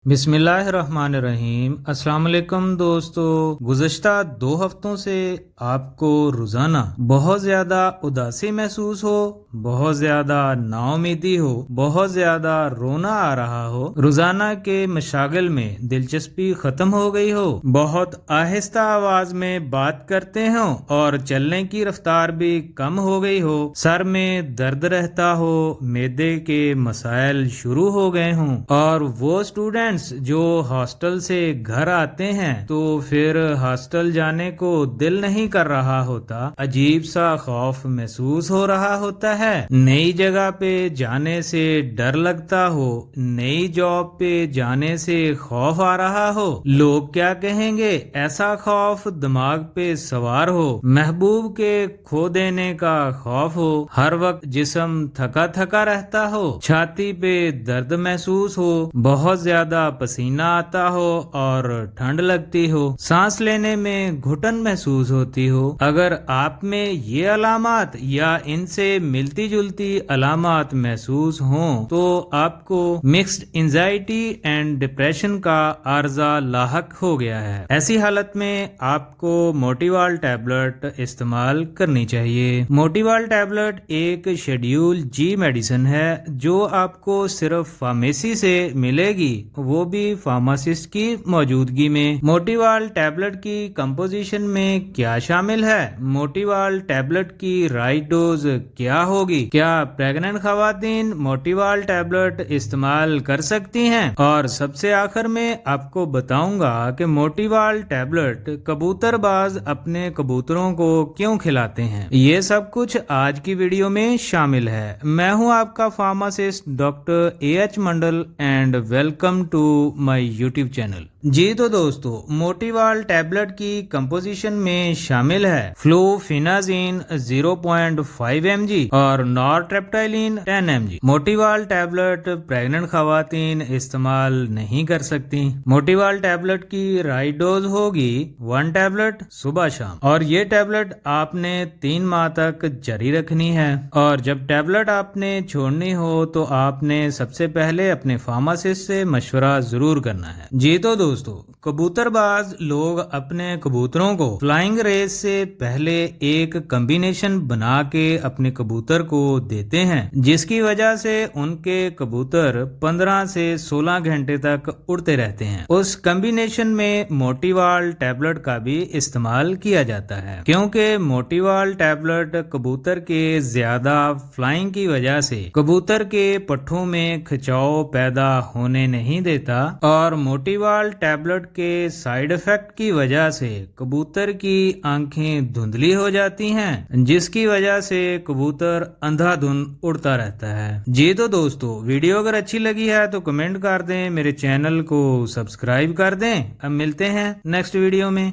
بسم اللہ الرحمن الرحیم۔ السلام علیکم دوستو، گزشتہ 2 ہفتوں سے آپ کو روزانہ بہت زیادہ اداسی محسوس ہو، بہت زیادہ نا امیدی ہو، بہت زیادہ رونا آ رہا ہو، روزانہ کے مشاغل میں دلچسپی ختم ہو گئی ہو، بہت آہستہ آواز میں بات کرتے ہوں اور چلنے کی رفتار بھی کم ہو گئی ہو، سر میں درد رہتا ہو، معدے کے مسائل شروع ہو گئے ہوں، اور وہ اسٹوڈنٹس جو ہاسٹل سے گھر آتے ہیں تو پھر ہاسٹل جانے کو دل نہیں کر رہا ہوتا، عجیب سا خوف محسوس ہو رہا ہوتا ہے، نئی جگہ پہ جانے سے ڈر لگتا ہو، نئی جاب پہ جانے سے خوف آ رہا ہو، لوگ کیا کہیں گے ایسا خوف دماغ پہ سوار ہو، محبوب کے کھو دینے کا خوف ہو، ہر وقت جسم تھکا تھکا رہتا ہو، چھاتی پہ درد محسوس ہو، بہت زیادہ پسینہ آتا ہو اور ٹھنڈ لگتی ہو، سانس لینے میں گھٹن محسوس ہوتی ہو۔ اگر آپ میں یہ علامات یا ان سے ملتی جلتی علامات محسوس ہوں تو آپ کو مکسڈ انزائٹی اینڈ ڈپریشن کا عارضہ لاحق ہو گیا ہے۔ ایسی حالت میں آپ کو موٹیوال ٹیبلٹ استعمال کرنی چاہیے۔ موٹیوال ٹیبلٹ ایک شیڈیول جی میڈیسن ہے جو آپ کو صرف فارمیسی سے ملے گی، وہ بھی فارماسسٹ کی موجودگی میں۔ موٹیوال ٹیبلٹ کی کمپوزیشن میں کیا شامل ہے؟ موٹیوال ٹیبلٹ کی رائٹ ڈوز کیا ہوگی؟ کیا پریگننٹ خواتین موٹیوال ٹیبلٹ استعمال کر سکتی ہیں؟ اور سب سے آخر میں آپ کو بتاؤں گا کہ موٹیوال ٹیبلٹ کبوتر باز اپنے کبوتروں کو کیوں کھلاتے ہیں۔ یہ سب کچھ آج کی ویڈیو میں شامل ہے۔ میں ہوں آپ کا pharmacist doctor AH Mandal and welcome to my YouTube channel. جی تو دوستو، موٹیوال ٹیبلٹ کی کمپوزیشن میں شامل ہے فلوفینازین 0.5 mg اور نورٹریپٹائلین 10 mg۔ موٹیوال ٹیبلٹ پریگننٹ خواتین استعمال نہیں کر سکتی۔ موٹیوال ٹیبلٹ کی رائٹ ڈوز ہوگی 1 ٹیبلٹ صبح شام، اور یہ ٹیبلٹ آپ نے 3 ماہ تک جاری رکھنی ہے، اور جب ٹیبلٹ آپ نے چھوڑنی ہو تو آپ نے سب سے پہلے اپنے فارماسسٹ سے مشورہ ضرور کرنا ہے۔ جی تو دوستو، کبوتر باز لوگ اپنے کبوتروں کو فلائنگ ریس سے پہلے ایک کمبینیشن بنا کے اپنے کبوتر کو دیتے ہیں، جس کی وجہ سے ان کے کبوتر 15 سے 16 گھنٹے تک اڑتے رہتے ہیں۔ اس کمبینیشن میں موٹیوال ٹیبلٹ کا بھی استعمال کیا جاتا ہے، کیونکہ موٹیوال ٹیبلٹ کبوتر کے زیادہ فلائنگ کی وجہ سے کبوتر کے پٹھوں میں کھچاؤ پیدا ہونے نہیں دیتا، اور موٹیوال ٹیبلٹ کے سائیڈ افیکٹ کی وجہ سے کبوتر کی آنکھیں دھندلی ہو جاتی ہیں، جس کی وجہ سے کبوتر اندھا دھند اڑتا رہتا ہے۔ جی تو دوستو، ویڈیو اگر اچھی لگی ہے تو کمنٹ کر دیں، میرے چینل کو سبسکرائب کر دیں۔ اب ملتے ہیں نیکسٹ ویڈیو میں۔